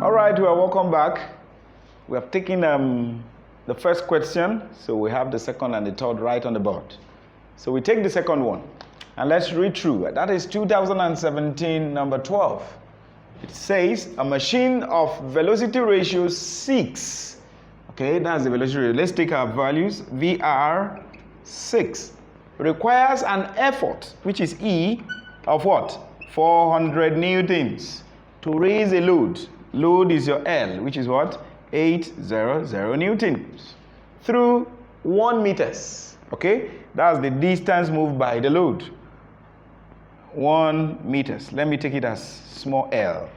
All right, well, welcome back. We have taken the first question, so we have the second and the third right on the board. So we take the second one, and let's read through. That is 2017, number 12. It says, a machine of velocity ratio 6. Okay, that's the velocity ratio. Let's take our values. VR 6 requires an effort, which is E, of what? 400 newtons to raise a load. Load is your L, which is what? 800 newtons through 1 meters. Okay, that's the distance moved by the load. 1 meters. Let me take it as small L.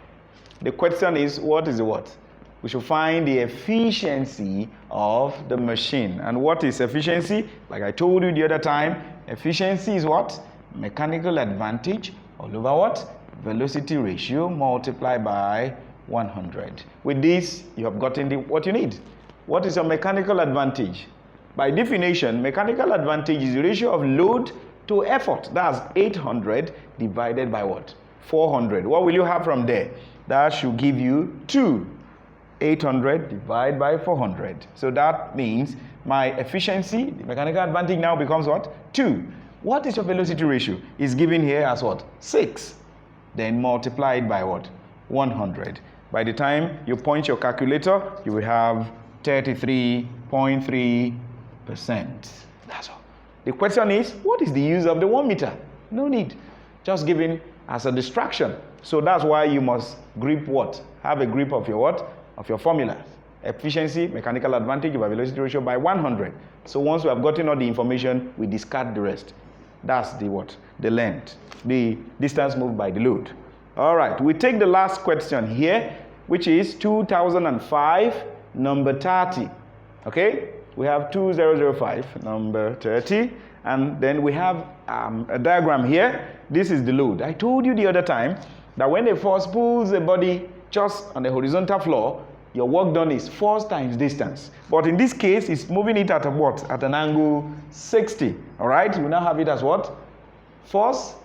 The question is, what is the what? We should find the efficiency of the machine. And what is efficiency? Like I told you the other time, efficiency is what? Mechanical advantage all over what? Velocity ratio multiplied by 100. With this, you have gotten what you need. What is your mechanical advantage? By definition, mechanical advantage is the ratio of load to effort. That's 800 divided by what? 400. What will you have from there? That should give you 2. 800 divided by 400. So that means my efficiency, the mechanical advantage now becomes what? 2. What is your velocity ratio? Is given here as what? 6. Then multiplied by what? 100. By the time you point your calculator, you will have 33.3%. That's all. The question is, what is the use of the 1 meter? No need. Just given as a distraction. So that's why you must grip what? Have a grip of your what? Of your formulas. Efficiency, mechanical advantage over velocity ratio by 100. So once we have gotten all the information, we discard the rest. That's the what? The length. The distance moved by the load. All right, we take the last question here, which is 2005, number 30. Okay, we have 2005, number 30, and then we have a diagram here. This is the load. I told you the other time that when a force pulls a body just on the horizontal floor, your work done is force times distance. But in this case, it's moving it at a what? At an angle 60. All right, we now have it as what? Force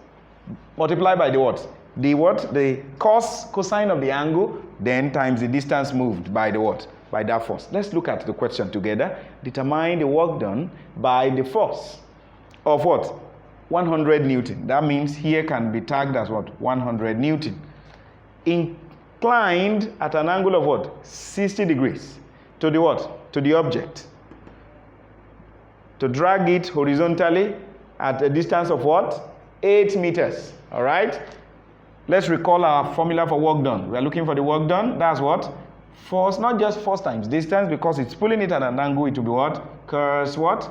multiplied by the what? The what? The cosine of the angle, then times the distance moved by the what? By that force. Let's look at the question together. Determine the work done by the force of what? 100 Newton. That means here can be tagged as what? 100 Newton. Inclined at an angle of what? 60 degrees to the what? To the object. To drag it horizontally at a distance of what? 8 meters. All right? Let's recall our formula for work done. We are looking for the work done. That's what? Force, not just force times distance, because it's pulling it at an angle. It will be what? Cos what?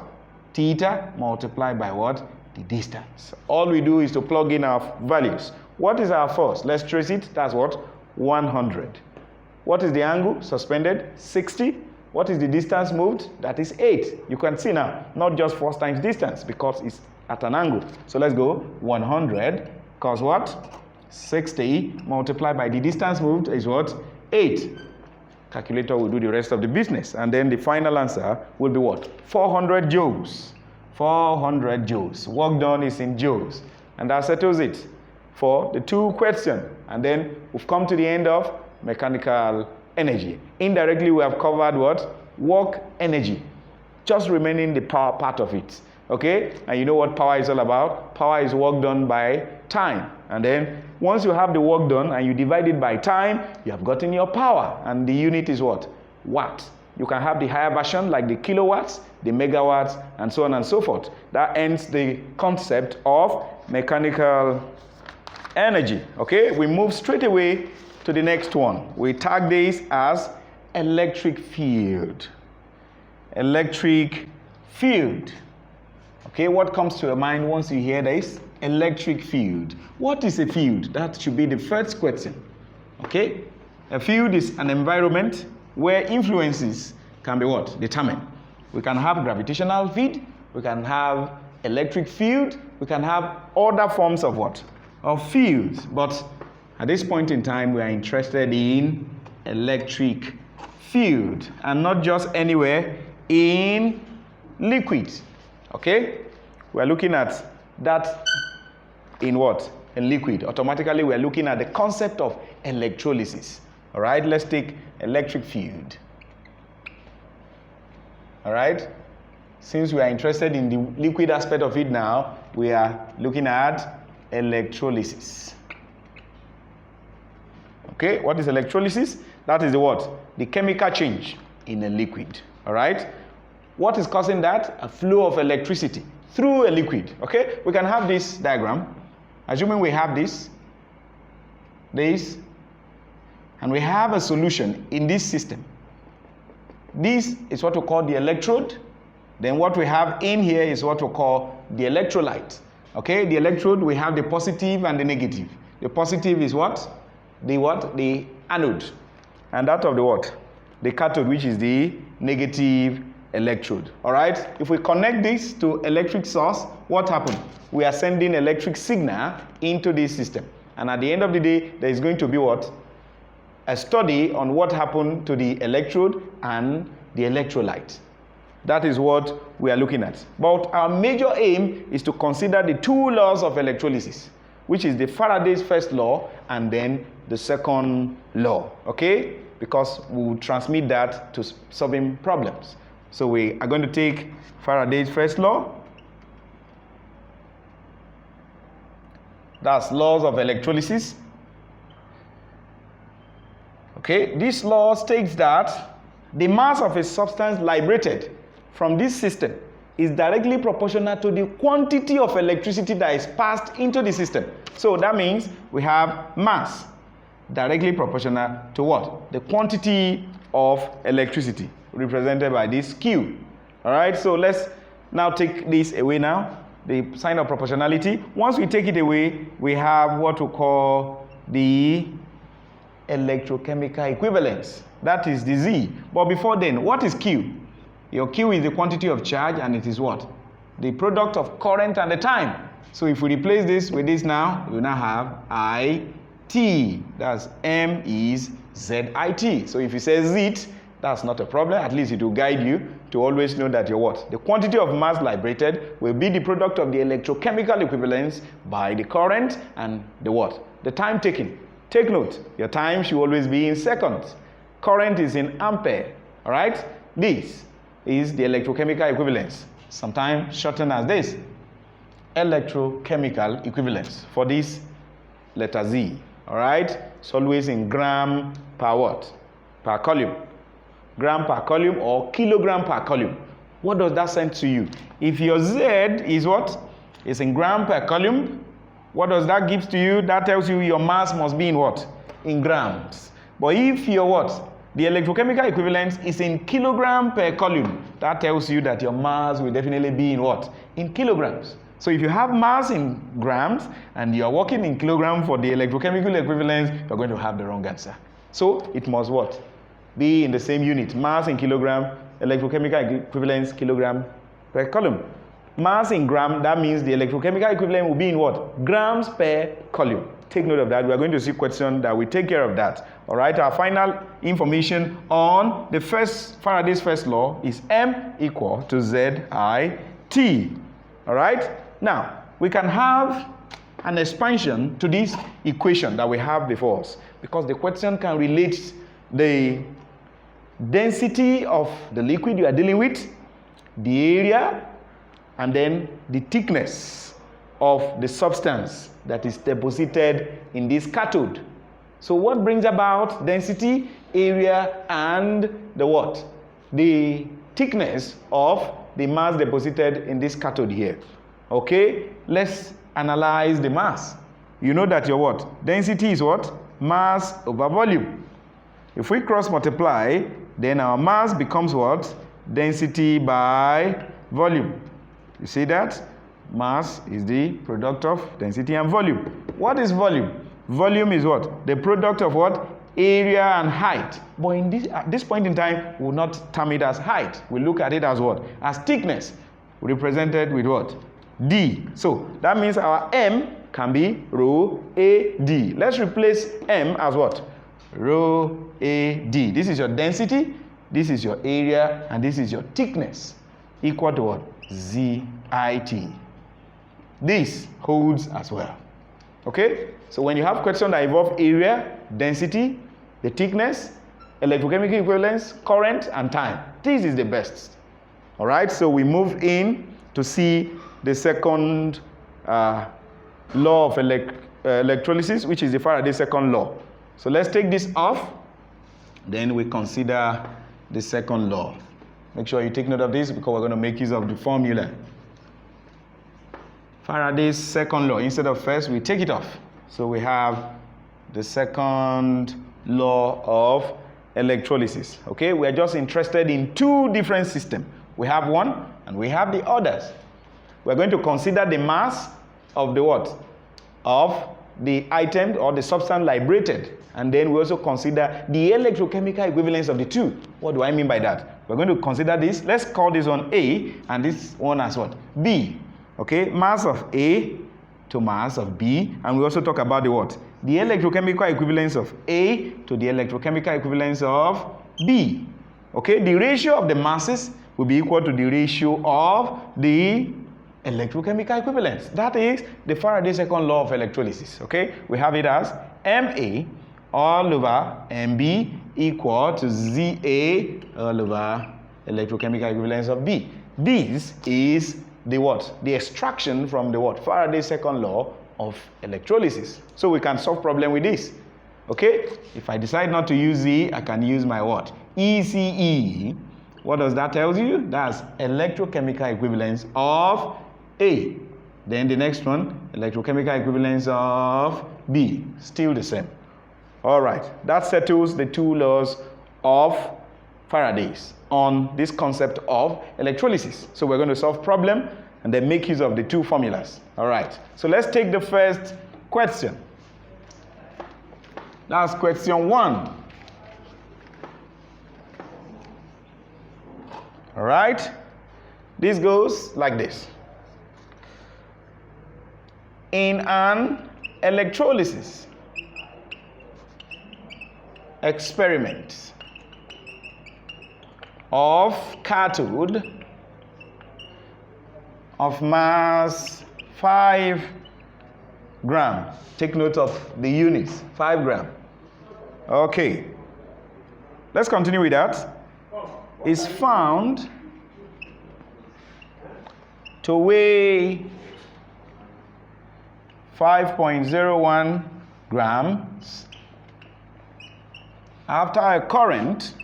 Theta multiplied by what? The distance. All we do is to plug in our values. What is our force? Let's trace it. That's what? 100. What is the angle? Suspended? 60. What is the distance moved? That is 8. You can see now, not just force times distance, because it's at an angle. So let's go 100 cos what? 60 multiplied by the distance moved is what? 8. Calculator will do the rest of the business. And then the final answer will be what? 400 joules. 400 joules. Work done is in joules. And that settles it for the 2 questions. And then we've come to the end of mechanical energy. Indirectly, we have covered what? Work energy. Just remaining the power part of it. Okay? And you know what power is all about? Power is work done by time. And then once you have the work done and you divide it by time, you have gotten your power. And the unit is what? Watt. You can have the higher version like the kilowatts, the megawatts, and so on and so forth. That ends the concept of mechanical energy. Okay? We move straight away to the next one. We tag this as electric field. Electric field. Okay, what comes to your mind once you hear this? Electric field. What is a field? That should be the first question. Okay? A field is an environment where influences can be what? Determined. We can have gravitational field, we can have electric field, we can have other forms of what? Of fields. But at this point in time, we are interested in electric field. And not just anywhere, in liquid. Okay? We're looking at that in what? In liquid. Automatically, we're looking at the concept of electrolysis. All right, let's take electric field. All right, since we are interested in the liquid aspect of it now, we are looking at electrolysis. Okay, what is electrolysis? That is the what? The chemical change in a liquid. All right, what is causing that? A flow of electricity through a liquid. Okay, we can have this diagram. Assuming we have this, and we have a solution in this system. This is what we call the electrode. Then what we have in here is what we call the electrolyte. Okay, the electrode, we have the positive and the negative. The positive is what? The anode. And that of the what? The cathode, which is the negative electrode. All right, if we connect this to electric source, what happens? We are sending electric signal into this system. And at the end of the day, there is going to be what? A study on what happened to the electrode and the electrolyte. That is what we are looking at. But our major aim is to consider the two laws of electrolysis, which is the Faraday's first law and then the second law, okay? Because we will transmit that to solving problems. So we are going to take Faraday's first law. That's laws of electrolysis. Okay, this law states that the mass of a substance liberated from this system is directly proportional to the quantity of electricity that is passed into the system. So that means we have mass directly proportional to what? The quantity of electricity represented by this Q. All right, so let's now take this away now, the sign of proportionality. Once we take it away, we have what we call the electrochemical equivalence. That is the Z. But before then, what is Q? Your Q is the quantity of charge, and it is what? The product of current and the time. So if we replace this with this now, we now have IT. That's M is ZIT. So if you say Z, that's not a problem. At least it will guide you to always know that your what? The quantity of mass liberated will be the product of the electrochemical equivalence by the current and the what? The time taken. Take note, your time should always be in seconds. Current is in ampere. All right? This is the electrochemical equivalence, sometimes shortened as this. Electrochemical equivalence for this letter Z. All right? It's always in gram per what? Per column. Gram per column or kilogram per column. What does that send to you? If your Z is what? It's in gram per column. What does that give to you? That tells you your mass must be in what? In grams. But if your what? The electrochemical equivalence is in kilogram per column. That tells you that your mass will definitely be in what? In kilograms. So if you have mass in grams and you are working in kilogram for the electrochemical equivalence, you're going to have the wrong answer. So it must what? Be in the same unit. Mass in kilogram, electrochemical equivalence kilogram per column. Mass in gram, that means the electrochemical equivalent will be in what? Grams per column. Take note of that. We are going to see a question that will take care of that. All right, our final information on the first Faraday's first law is M equal to ZIT. All right, now we can have an expansion to this equation that we have before us, because the question can relate the density of the liquid you are dealing with, the area, and then the thickness of the substance that is deposited in this cathode. So what brings about density, area, and the what? The thickness of the mass deposited in this cathode here. Okay, let's analyze the mass. You know that your what? Density is what? Mass over volume. If we cross multiply, then our mass becomes what? Density by volume. You see that? Mass is the product of density and volume. What is volume? Volume is what? The product of what? Area and height. But at this point in time, we will not term it as height. We look at it as what? As thickness, represented with what? D. So that means our M can be rho AD. Let's replace M as what? Rho AD. This is your density, this is your area, and this is your thickness. Equal to what? ZIT. This holds as well. Okay? So when you have questions that involve area, density, the thickness, electrochemical equivalence, current, and time. This is the best. All right, so we move in to see the second law of electrolysis, which is the Faraday's second law. So let's take this off, then we consider the second law. Make sure you take note of this because we're going to make use of the formula. Faraday's second law. Instead of first, we take it off. So we have the second law of electrolysis. Okay, we are just interested in two different systems. We have one and we have the others. We're going to consider the mass of the what? Of the item or the substance liberated. And then we also consider the electrochemical equivalence of the two. What do I mean by that? We're going to consider this. Let's call this one A and this one as what? B. Okay, mass of A to mass of B, and we also talk about the what? The electrochemical equivalence of A to the electrochemical equivalence of B. Okay, the ratio of the masses will be equal to the ratio of the electrochemical equivalence. That is the Faraday's second law of electrolysis. Okay, we have it as MA all over MB equal to ZA all over electrochemical equivalence of B. This is the what? The extraction from the what? Faraday's second law of electrolysis. So we can solve problem with this. Okay? If I decide not to use Z, I can use my what? ECE. What does that tell you? That's electrochemical equivalence of A. Then the next one, electrochemical equivalence of B. Still the same. All right. That settles the two laws of Faraday's on this concept of electrolysis. So we're going to solve problem and then make use of the two formulas. All right. So let's take the first question. That's question 1. All right. This goes like this. In an electrolysis experiment of cathode of mass 5 gram. Take note of the units, 5 gram. Okay. Let's continue with that. Is found to weigh 5.01 grams after a current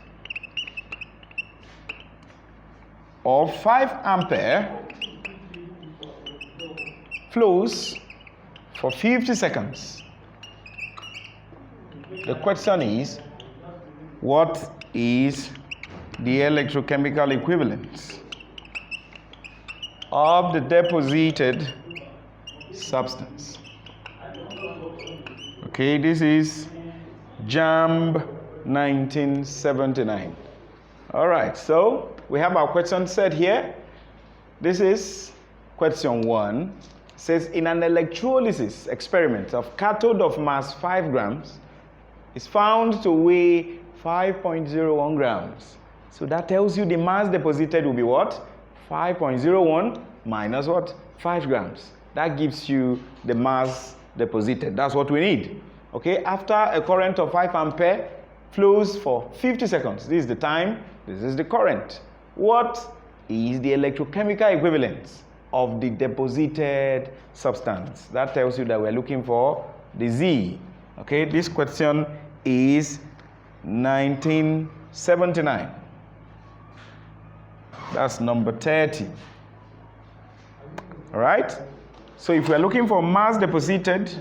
of 5 ampere flows for 50 seconds. The question is, what is the electrochemical equivalence of the deposited substance? Okay, this is JAMB 1979. All right, so we have our question set here. This is question 1. It says in an electrolysis experiment of cathode of mass 5 grams is found to weigh 5.01 grams. So that tells you the mass deposited will be what? 5.01 minus what? 5 grams. That gives you the mass deposited. That's what we need. Okay, after a current of 5 ampere flows for 50 seconds. This is the time, this is the current. What is the electrochemical equivalence of the deposited substance? That tells you that we're looking for the Z. Okay, this question is 1979. That's number 30. All right? So if we're looking for mass deposited,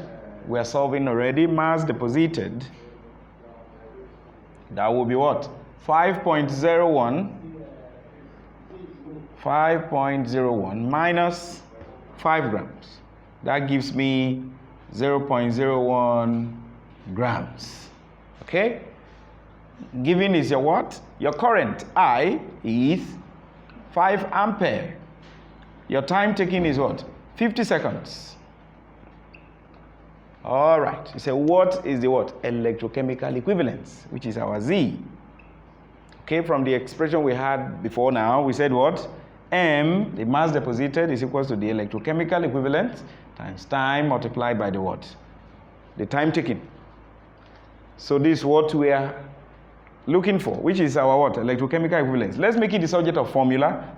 we're solving already mass deposited. That will be what? 5.01 minus 5 grams. That gives me 0.01 grams. Okay? Given is your what? Your current I is 5 ampere. Your time taken is what? 50 seconds. All right. You say, what is the what? Electrochemical equivalence, which is our Z. Okay, from the expression we had before now, we said what? M, the mass deposited, is equal to the electrochemical equivalent times time multiplied by the what? The time taken. So this is what we are looking for, which is our what? Electrochemical equivalence. Let's make it the subject of formula.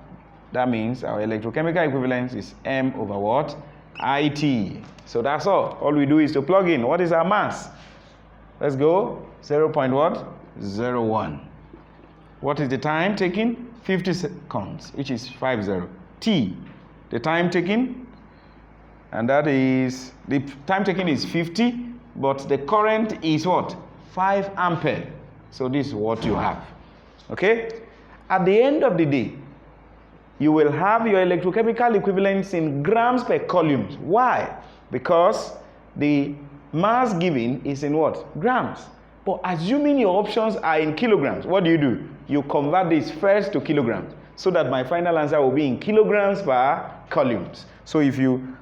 That means our electrochemical equivalence is m over what? IT. So that's all. All we do is to plug in. What is our mass? Let's go. 0.01. What is the time taken? 50 seconds, which is 50. T, the time taken, and that is, the time taken is 50, but the current is what? 5 ampere. So this is what you have. Okay? At the end of the day, you will have your electrochemical equivalence in grams per coulomb. Why? Because the mass given is in what? Grams. But assuming your options are in kilograms, what do? You convert this first to kilograms, so that my final answer will be in kilograms per coulombs. So if you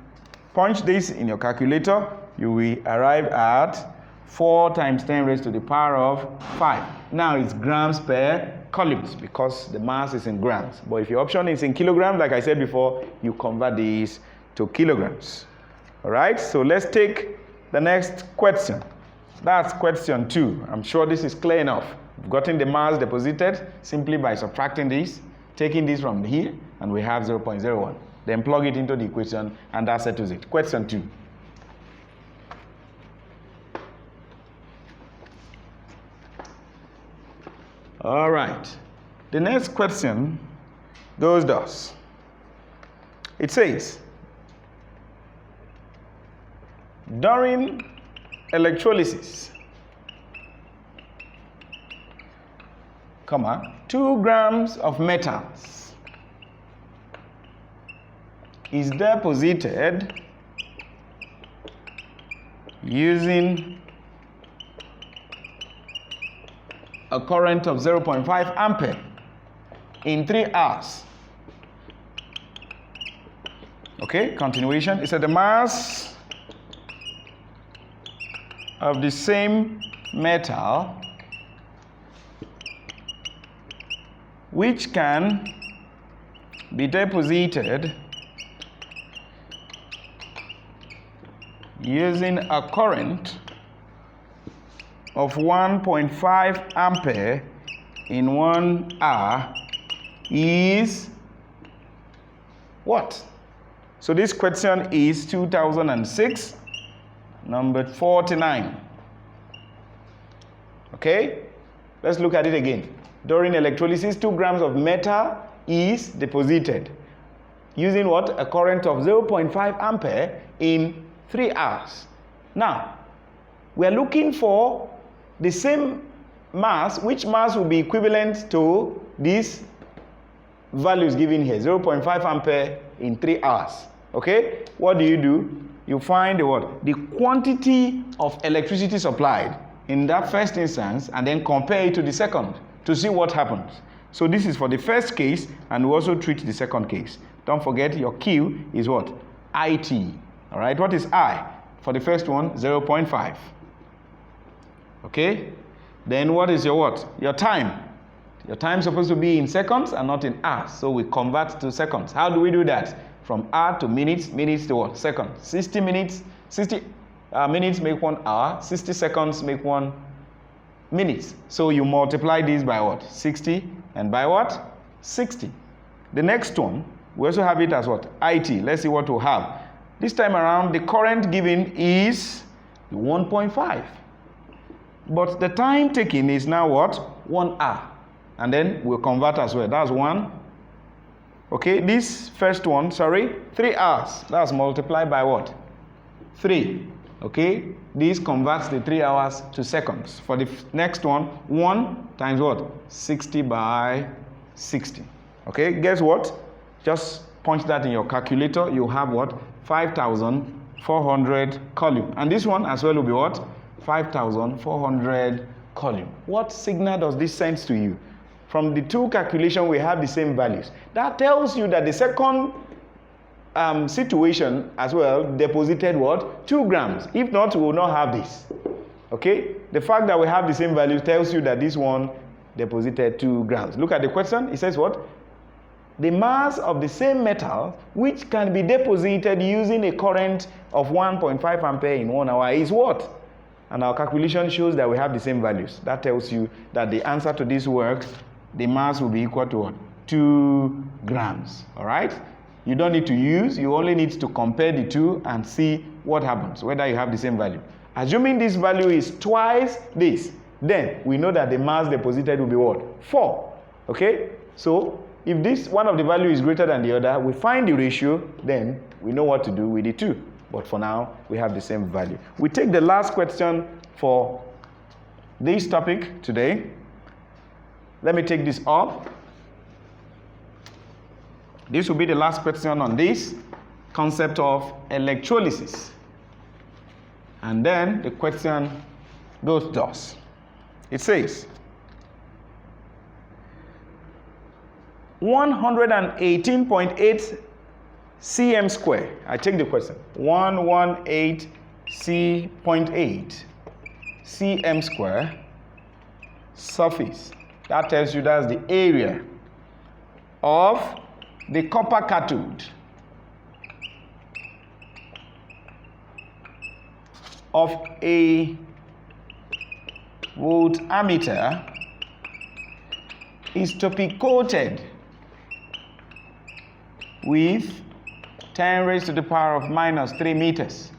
punch this in your calculator, you will arrive at 4 times 10 raised to the power of 5. Now it's grams per coulombs because the mass is in grams. But if your option is in kilograms, like I said before, you convert these to kilograms. All right, so let's take the next question. That's question 2. I'm sure this is clear enough. We've gotten the mass deposited simply by subtracting this, taking this from here, and we have 0.01. Then plug it into the equation, and that settles it. Question 2. All right. The next question goes thus. It says, during electrolysis, 2 grams of metals is deposited using a current of 0.5 ampere in 3 hours. Okay, continuation. It said the mass of the same metal which can be deposited using a current of 1.5 ampere in 1 hour is what? So this question is 2006, number 49. Okay, let's look at it again. During electrolysis, 2 grams of metal is deposited using what? A current of 0.5 ampere in 3 hours. Now, we are looking for the same mass, which mass will be equivalent to these values given here, 0.5 ampere in 3 hours. Okay, what do? You find the what? The quantity of electricity supplied in that first instance, and then compare it to the second to see what happens. So this is for the first case, and we also treat the second case. Don't forget your Q is what? IT. All right, what is I? For the first one, 0.5. Okay, then what is your what? Your time. Your time is supposed to be in seconds and not in hours, so we convert to seconds. How do we do that? From hour to minutes, minutes to what? Seconds. 60 minutes, 60 minutes make 1 hour, 60 seconds make 1 minute. So you multiply this by what? 60, and by what? 60. The next one, we also have it as what? IT. Let's see what we'll have. This time around, the current given is 1.5. But the time taken is now what? 1 hour. And then we'll convert as well. That's 1. Okay, this first one, 3 hours. That's multiplied by what? 3. Okay, this converts the 3 hours to seconds. For the next one, 1 times what? 60 by 60. Okay, guess what? Just punch that in your calculator. You have what? 5,400 coulomb. And this one as well will be what? 5,400 coulomb. What signal does this send to you? From the 2 calculations, we have the same values. That tells you that the second situation as well deposited what? 2 grams. If not, we will not have this. Okay? The fact that we have the same value tells you that this one deposited 2 grams. Look at the question. It says what? The mass of the same metal which can be deposited using a current of 1.5 ampere in 1 hour is what? and our calculation shows that we have the same values. That tells you that the answer to this work, the mass will be equal to what? 2 grams. All right? You don't need to use, you only need to compare the two and see what happens, whether you have the same value. Assuming this value is twice this, then we know that the mass deposited will be what? 4. Okay? So if this one of the value is greater than the other, we find the ratio, then we know what to do with the two. But for now, we have the same value. We take the last question for this topic today. Let me take this off. This will be the last question on this concept of electrolysis. And then the question goes thus. It says, 118.8 cm square. I take the question. 118.8 cm square surface. That tells you that's the area of the copper cathode of a voltammeter is to be coated with 10 raised to the power of minus 3 meters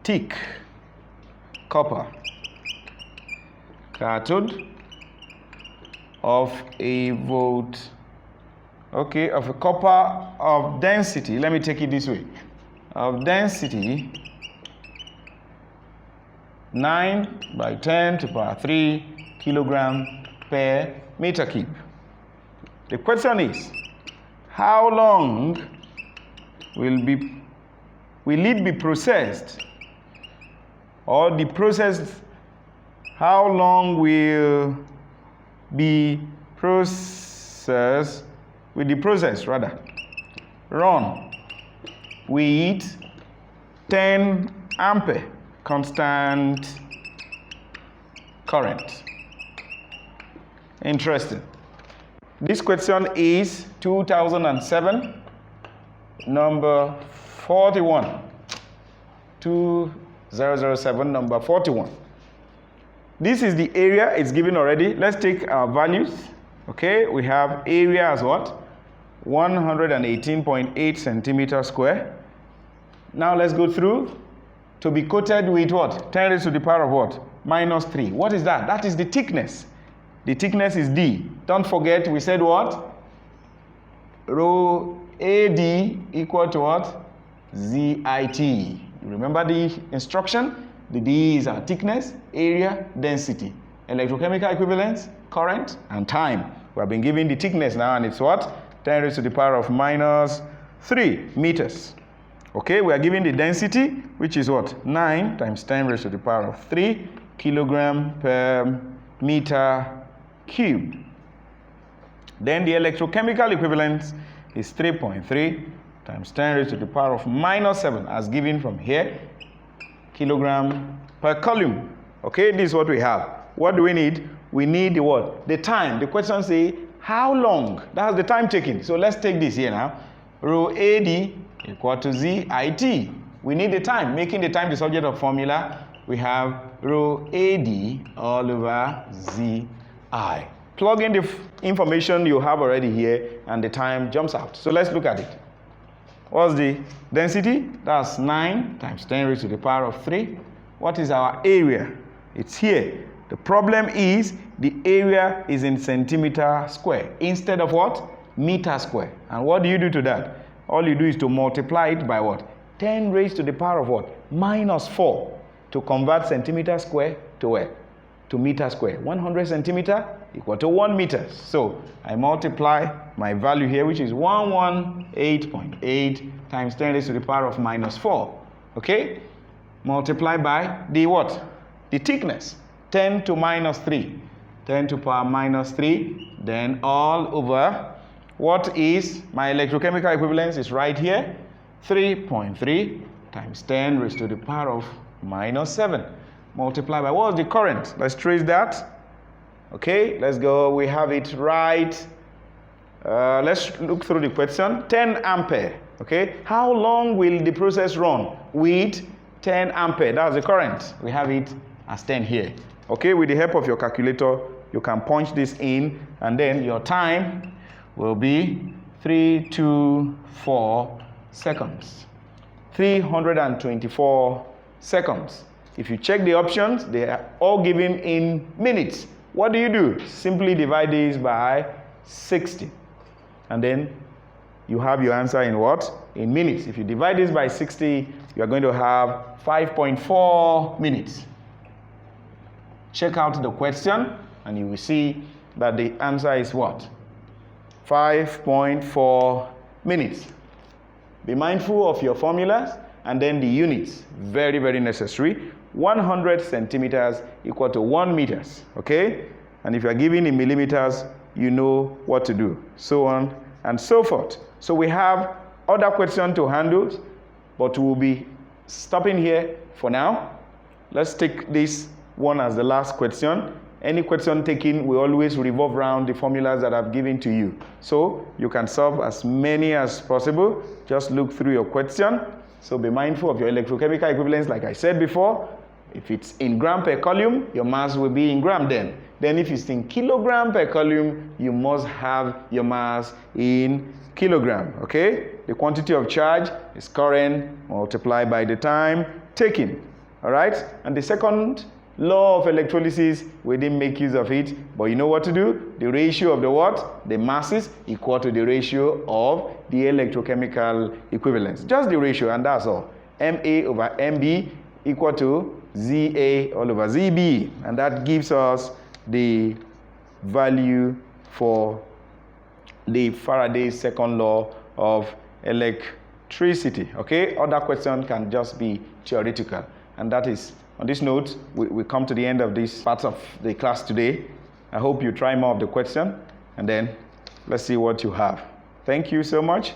thick copper cathode of a of a copper of density, let me take it this way, of density 9 by 10 to the power 3 kilogram per meter cube. The question is, how long will it be processed, or the process, how long will be processed, with the process rather, run with 10 ampere constant current. Interesting. This question is 2007, number 41. 2007, number 41. This is the area, it's given already. Let's take our values. Okay, we have area as what? 118.8 centimeters square. Now let's go through. To be coated with what? 10 raised to the power of what? Minus 3. What is that? That is the thickness. The thickness is D. Don't forget, we said what? Rho AD equal to what? ZIT. You remember the instruction? The D is our thickness, area, density. Electrochemical equivalence, current, and time. We have been given the thickness now, and it's what? 10 raised to the power of minus 3 meters. Okay, we are given the density, which is what? 9 times 10 raised to the power of 3 kilogram per meter cube. Then the electrochemical equivalence is 3.3 times 10 raised to the power of minus 7, as given from here, kilogram per coulomb. Okay, this is what we have. What do we need? We need the what? The time. The question says, how long? That's the time taken. So let's take this here now. Rho AD equal to ZIT. We need the time. Making the time the subject of formula, we have rho AD all over ZI. Plug in the information you have already here, and the time jumps out. So let's look at it. What's the density? That's 9 times 10 raised to the power of 3. What is our area? It's here. The problem is the area is in centimeter square instead of what? Meter square. And what do you do to that? All you do is to multiply it by what? 10 raised to the power of what? Minus 4 to convert centimeter square to where? To meter square. 100 centimeter equal to 1 meter. So I multiply my value here, which is 118.8 times 10 raised to the power of minus 4. Okay? Multiply by the what? The thickness. 10 to minus 3. 10 to power minus 3. Then all over. What is my electrochemical equivalence? Is right here. 3.3 times 10 raised to the power of minus 7. Multiply by what's the current? Let's trace that. Okay, let's go. We have it right. Let's look through the question. 10 ampere. Okay, how long will the process run? With 10 ampere. That's the current. We have it as 10 here. Okay, with the help of your calculator, you can punch this in, and then your time will be 324 seconds. 324 seconds. If you check the options, they are all given in minutes. What do? Simply divide this by 60. And then you have your answer in what? In minutes. If you divide this by 60, you are going to have 5.4 minutes. Check out the question, and you will see that the answer is what? 5.4 minutes. Be mindful of your formulas and then the units. Very, very necessary. 100 centimeters equal to 1 meters. Okay? And if you are given in millimeters, you know what to do. So on and so forth. So we have other questions to handle, but we'll be stopping here for now. Let's take this one as the last question. Any question taken will always revolve around the formulas that I've given to you. So you can solve as many as possible. Just look through your question. So be mindful of your electrochemical equivalence, like I said before. If it's in gram per column, your mass will be in gram then. Then if it's in kilogram per column, you must have your mass in kilogram, okay? The quantity of charge is current multiplied by the time taken, all right? And the second law of electrolysis, we didn't make use of it, but you know what to do? The ratio of the what? The masses equal to the ratio of the electrochemical equivalence. Just the ratio, and that's all. MA over MB equal to ZA all over ZB, and that gives us the value for the Faraday's second law of electricity. Okay, other questions can just be theoretical, and that is, on this note, we come to the end of this part of the class today. I hope you try more of the question, and then let's see what you have. Thank you so much.